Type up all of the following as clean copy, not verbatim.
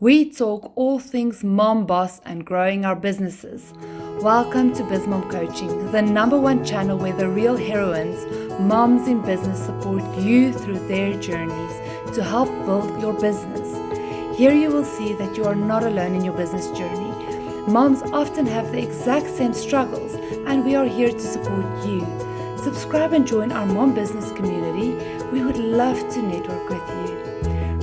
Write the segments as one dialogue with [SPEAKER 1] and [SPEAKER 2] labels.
[SPEAKER 1] We talk all things mom, boss, and growing our businesses. Welcome to BizMomCoaching, the #1 channel where the real heroines, moms in business, support you through their journeys to help build your business. Here you will see that you are not alone in your business journey. Moms often have the exact same struggles, and we are here to support you. Subscribe and join our mom business community. We would love to network with you.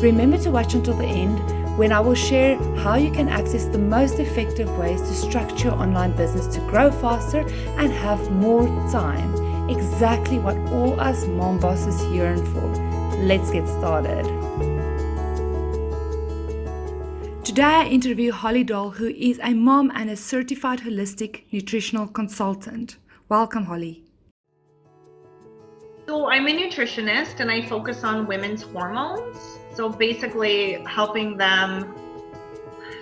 [SPEAKER 1] Remember to watch until the end, when I will share how you can access the most effective ways to structure your online business to grow faster and have more time. Exactly what all us mom bosses yearn for. Let's get started. Today I interview Holly Doll, who is a mom and a certified holistic nutritional consultant. Welcome, Holly.
[SPEAKER 2] So I'm a nutritionist and I focus on women's hormones. So basically helping them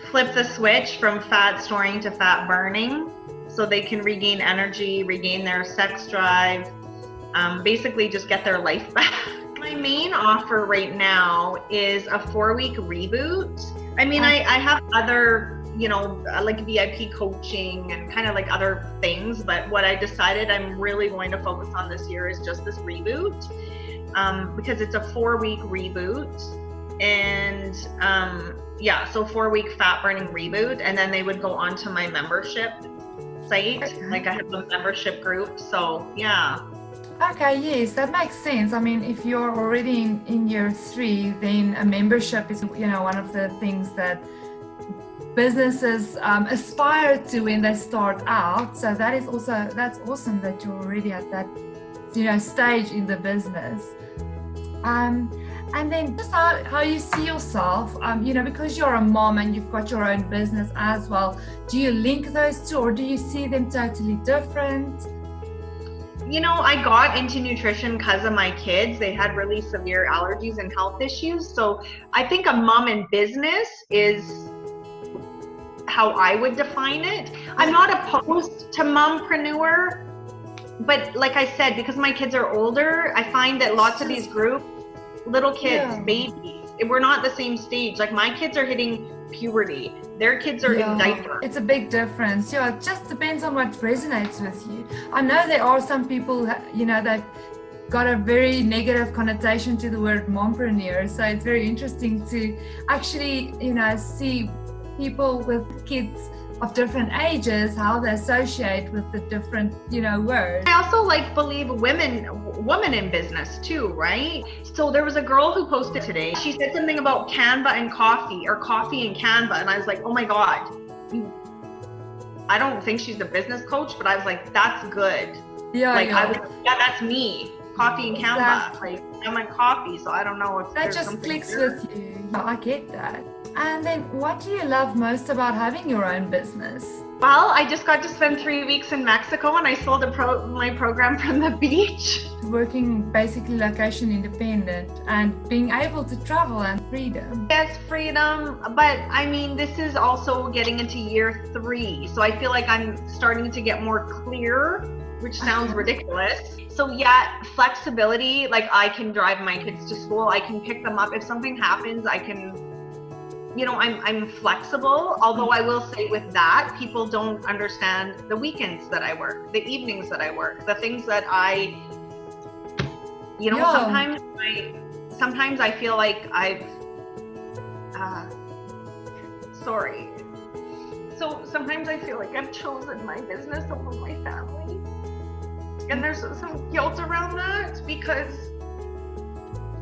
[SPEAKER 2] flip the switch from fat storing to fat burning so they can regain energy, regain their sex drive, basically just get their life back. My main offer right now is a 4-week reboot. I mean, I have other, like VIP coaching and kind of like other things, but what I decided I'm really going to focus on this year is just this reboot, because it's a 4-week reboot. And so 4-week fat burning reboot, and then they would go on to my membership site. Okay. Like I have a membership group, so yeah.
[SPEAKER 3] Okay, yes, that makes sense. I mean, if you're already in year 3, then a membership is, one of the things that businesses aspire to when they start out. So that's awesome that you're already at that, stage in the business. And then just how you see yourself, because you're a mom and you've got your own business as well. Do you link those two, or do you see them totally different?
[SPEAKER 2] I got into nutrition because of my kids. They had really severe allergies and health issues. So I think a mom in business is how I would define it. I'm not opposed to mom-preneur, but like I said, because my kids are older, I find that lots of these groups, little kids, babies, we're not the same stage. Like my kids are hitting puberty. Their kids are in diapers.
[SPEAKER 3] It's a big difference. Yeah, it just depends on what resonates with you. I know there are some people, they've got a very negative connotation to the word mompreneur. So it's very interesting to actually, see people with kids of different ages, how they associate with the different, words.
[SPEAKER 2] I also believe women in business too, right? So there was a girl who posted today. She said something about Canva and coffee, or coffee and Canva. And I was like, oh my God. I don't think she's a business coach, but I was like, that's good. That's me. Coffee and Canva. Exactly. I'm on coffee, so I don't know if
[SPEAKER 3] that just clicks with you. I get that. And then what do you love most about having your own business?
[SPEAKER 2] Well, I just got to spend 3 weeks in Mexico, and I sold my program from the beach.
[SPEAKER 3] Working basically location independent and being able to travel and freedom.
[SPEAKER 2] Yes, freedom. But I mean, this is also getting into year 3. So I feel like I'm starting to get more clear, which sounds ridiculous. So yeah, flexibility, like I can drive my kids to school. I can pick them up. If something happens, I can, I'm flexible. Although I will say with that, people don't understand the weekends that I work, the evenings that I work, the things that sometimes I feel like sometimes I feel like I've chosen my business over my family. And there's some guilt around that because,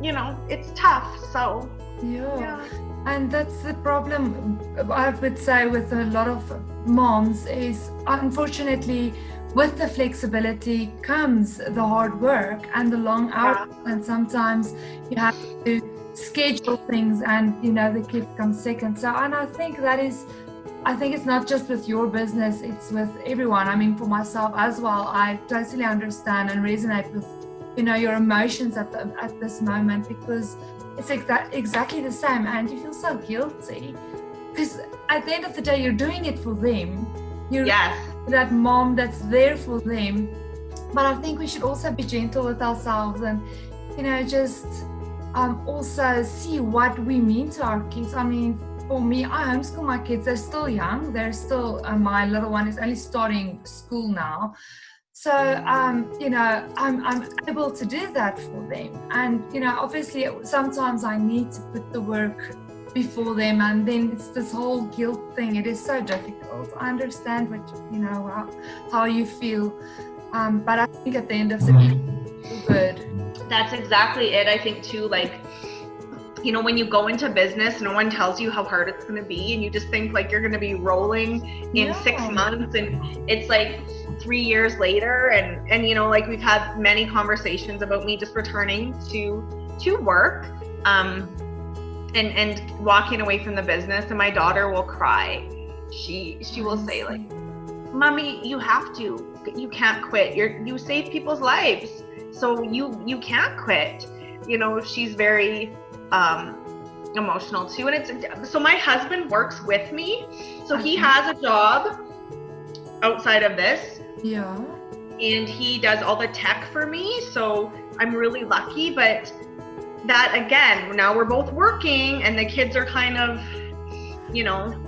[SPEAKER 2] it's tough. So, yeah.
[SPEAKER 3] And that's the problem, I would say, with a lot of moms is, unfortunately, with the flexibility comes the hard work and the long hours. And sometimes you have to schedule things and, the kid comes second. So, and I think it's not just with your business, it's with everyone. I mean, for myself as well, I totally understand and resonate with, your emotions at this moment, because it's exactly the same, and you feel so guilty because at the end of the day, you're doing it for them. You're that mom that's there for them, But I think we should also be gentle with ourselves and, just also see what we mean to our kids. I mean, for me, I homeschool my kids. They're still young. They're still, my little one is only starting school now. So, I'm able to do that for them. And, obviously sometimes I need to put the work before them, and then it's this whole guilt thing. It is so difficult. I understand how you feel. But I think at the end of the day, it's good.
[SPEAKER 2] That's exactly it. I think too, like, when you go into business, no one tells you how hard it's going to be. And you just think like you're going to be rolling in 6 months, and it's like 3 years later. And like we've had many conversations about me just returning to work, and walking away from the business. And my daughter will cry. She will say like, Mommy, you can't quit. You save people's lives. So you can't quit. She's very emotional too. And so my husband works with me. So he has a job outside of this.
[SPEAKER 3] Yeah.
[SPEAKER 2] And he does all the tech for me. So I'm really lucky. But that again, now we're both working and the kids are kind of,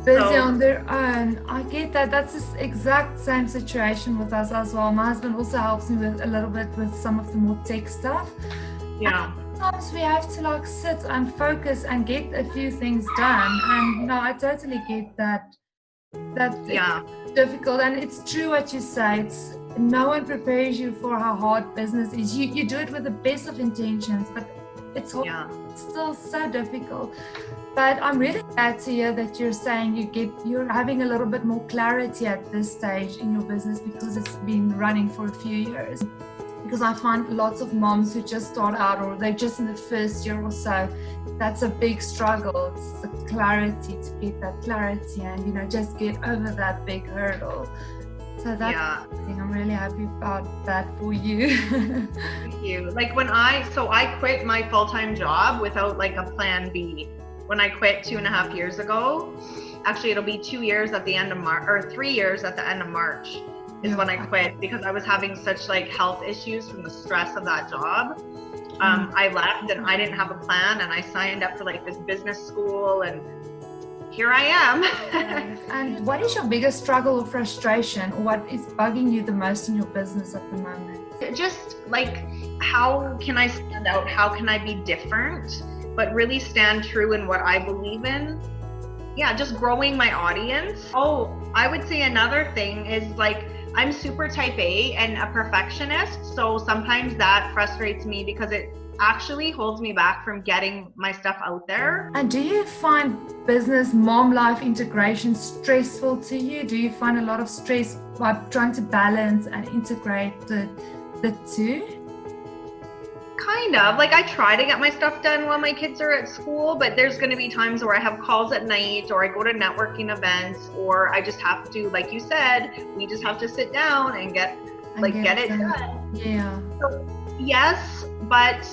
[SPEAKER 3] busy on their own. I get that. That's the exact same situation with us as well. My husband also helps me with a little bit with some of the more tech stuff.
[SPEAKER 2] Yeah.
[SPEAKER 3] And sometimes we have to sit and focus and get a few things done. And I totally get that. It's difficult. And it's true what you say. No one prepares you for how hard business is. You do it with the best of intentions, but it's still so difficult. But I'm really glad to hear that you're saying you're having a little bit more clarity at this stage in your business, because it's been running for a few years. Because I find lots of moms who just start out, or they're just in the first year or so, that's a big struggle. It's the clarity, to get that clarity and just get over that big hurdle. So that's something I'm really happy about that for you.
[SPEAKER 2] Thank you. Like I quit my full-time job without like a plan B. When I quit 2.5 years ago, actually it'll be 2 years at the end of March, or 3 years at the end of March is when I quit, because I was having such like health issues from the stress of that job. I left and I didn't have a plan, and I signed up for like this business school, and here I am.
[SPEAKER 3] And what is your biggest struggle or frustration, or what is bugging you the most in your business at the moment?
[SPEAKER 2] Just like, how can I stand out? How can I be different, but really stand true in what I believe in? Yeah, just growing my audience. Oh, I would say another thing is like, I'm super type A and a perfectionist. So sometimes that frustrates me because it actually holds me back from getting my stuff out there.
[SPEAKER 3] And do you find business mom life integration stressful to you? Do you find a lot of stress by trying to balance and integrate the two?
[SPEAKER 2] Kind of. Like, I try to get my stuff done while my kids are at school, but there's going to be times where I have calls at night, or I go to networking events, or I just have to, like you said, we just have to sit down and get it done.
[SPEAKER 3] Yeah.
[SPEAKER 2] So, yes, but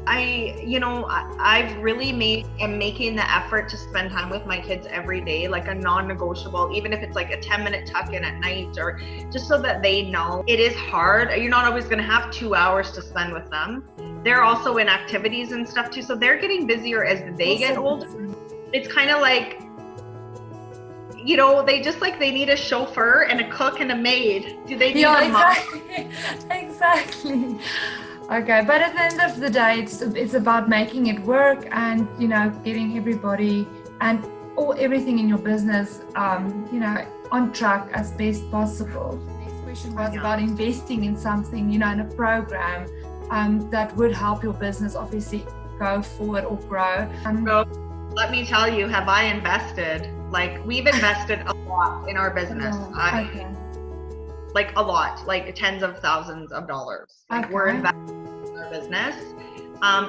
[SPEAKER 2] I've really am making the effort to spend time with my kids every day, like a non-negotiable, even if it's like a 10-minute tuck-in at night, or just so that they know it is hard. You're not always going to have 2 hours to spend with them. They're also in activities and stuff too, so they're getting busier as they get older. It's kind of like, they need a chauffeur and a cook and a maid. Do they need a mom?
[SPEAKER 3] Exactly. Okay, but at the end of the day, it's about making it work and getting everybody and everything in your business on track as best possible. The next question was about investing in something, in a program that would help your business obviously go forward or grow.
[SPEAKER 2] So let me tell you, have I invested? Like, we've invested a lot in our business. Like a lot, like tens of thousands of dollars. Like, we're investing in our business.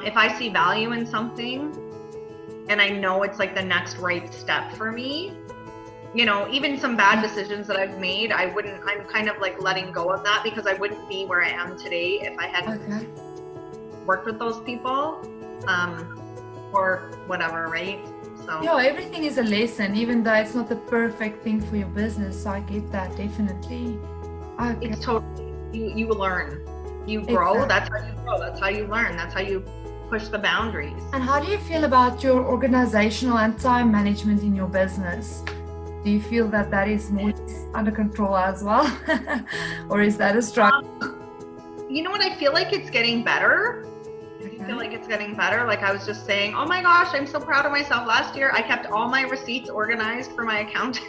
[SPEAKER 2] If I see value in something and I know it's like the next right step for me, even some bad decisions that I've made, I'm kind of like letting go of that, because I wouldn't be where I am today if I hadn't worked with those people, or whatever, right? So
[SPEAKER 3] everything is a lesson, even though it's not the perfect thing for your business. So I get that, definitely. Okay.
[SPEAKER 2] It's totally, you learn, you grow.
[SPEAKER 3] Exactly.
[SPEAKER 2] That's how you grow. That's how you learn. That's how you push the boundaries.
[SPEAKER 3] And how do you feel about your organizational and time management in your business? Do you feel that that is more under control as well? Or is that a struggle?
[SPEAKER 2] You know what? I feel like it's getting better. I feel like it's getting better. Like I was just saying, oh my gosh, I'm so proud of myself. Last year, I kept all my receipts organized for my accountant.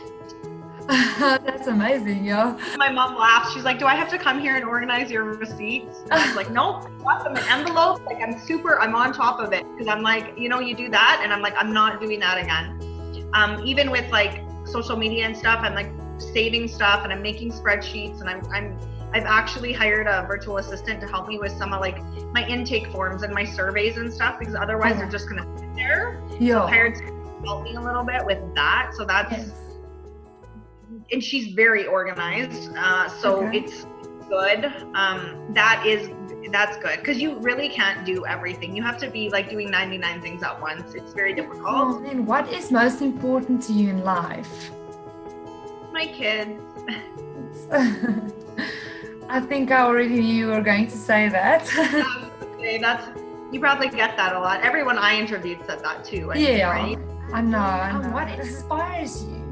[SPEAKER 3] That's amazing, yeah.
[SPEAKER 2] My mom laughs. She's like, do I have to come here and organize your receipts? And I was like, nope, I got them in envelopes. Like I'm on top of it. Because I'm like, you do that. And I'm like, I'm not doing that again. Even with like social media and stuff, I'm like saving stuff and I'm making spreadsheets, and I've actually hired a virtual assistant to help me with some of like my intake forms and my surveys and stuff, because otherwise they're just gonna sit there.
[SPEAKER 3] Yeah.
[SPEAKER 2] So I hired someone to help me a little bit with that. So that's and she's very organized. So it's good. That's good, because you really can't do everything. You have to be like doing 99 things at once. It's very difficult.
[SPEAKER 3] And what is most important to you in life?
[SPEAKER 2] My kids.
[SPEAKER 3] I think I already knew you were going to say that.
[SPEAKER 2] Okay, you probably get that a lot. Everyone I interviewed said that too. Right?
[SPEAKER 3] I know. And what inspires you?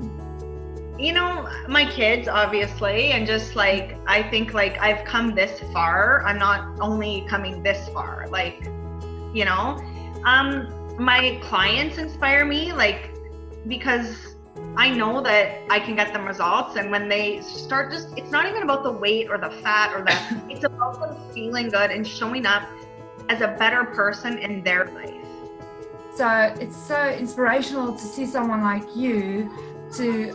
[SPEAKER 2] My kids, obviously, and just like, I think like I've come this far. I'm not only coming this far, like, my clients inspire me, like, because I know that I can get them results. And when they start, it's not even about the weight or the fat or that, it's about them feeling good and showing up as a better person in their life.
[SPEAKER 3] So it's so inspirational to see someone like you to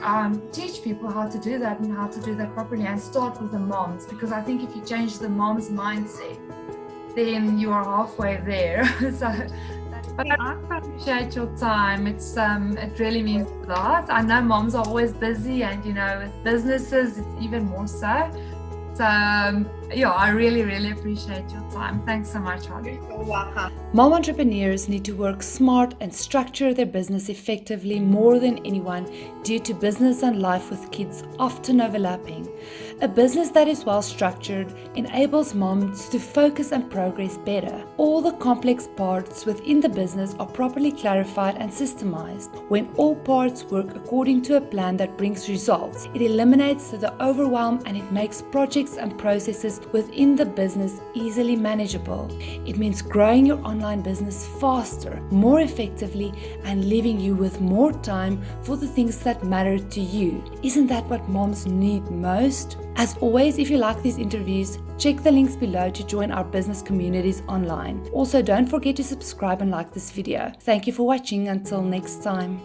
[SPEAKER 3] teach people how to do that and how to do that properly, and start with the moms, because I think if you change the mom's mindset, then you are halfway there. But I appreciate your time. It really means a lot. I know moms are always busy, and with businesses it's even more so. So I really, really appreciate your time. Thanks so much, Holly.
[SPEAKER 2] You're welcome.
[SPEAKER 1] Mom entrepreneurs need to work smart and structure their business effectively more than anyone, due to business and life with kids often overlapping. A business that is well structured enables moms to focus and progress better. All the complex parts within the business are properly clarified and systemized. When all parts work according to a plan that brings results, it eliminates the overwhelm, and it makes projects and processes within the business easily manageable. It means growing your online business faster, more effectively, and leaving you with more time for the things that matter to you. Isn't that what moms need most? As always, if you like these interviews, check the links below to join our business communities online. Also, don't forget to subscribe and like this video. Thank you for watching. Until next time.